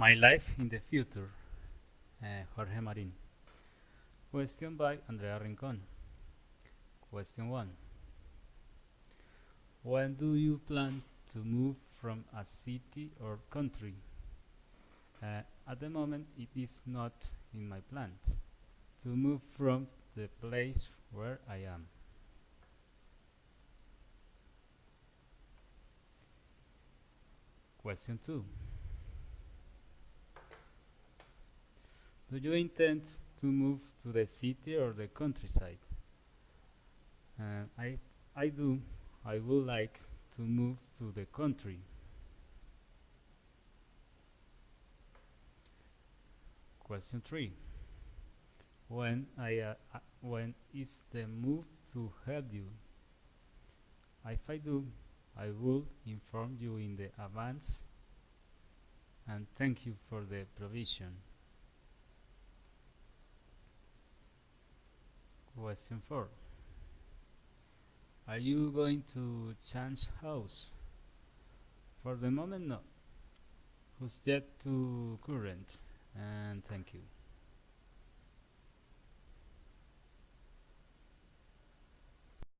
My Life in the Future, Jorge Marin. Question by Andrea Rincon. Question 1. When do you plan to move from a city or country? At the moment, it is not in my plans to move from the place where I am. Question 2. Do you intend to move to the city or the countryside? Uh, I, I do. I would like to move to the country. Question 3. When is the move to help you? If I do, I will inform you in the advance and thank you for the provision. Question 4. Are you going to change house? For the moment, no. Who's yet to current? And thank you.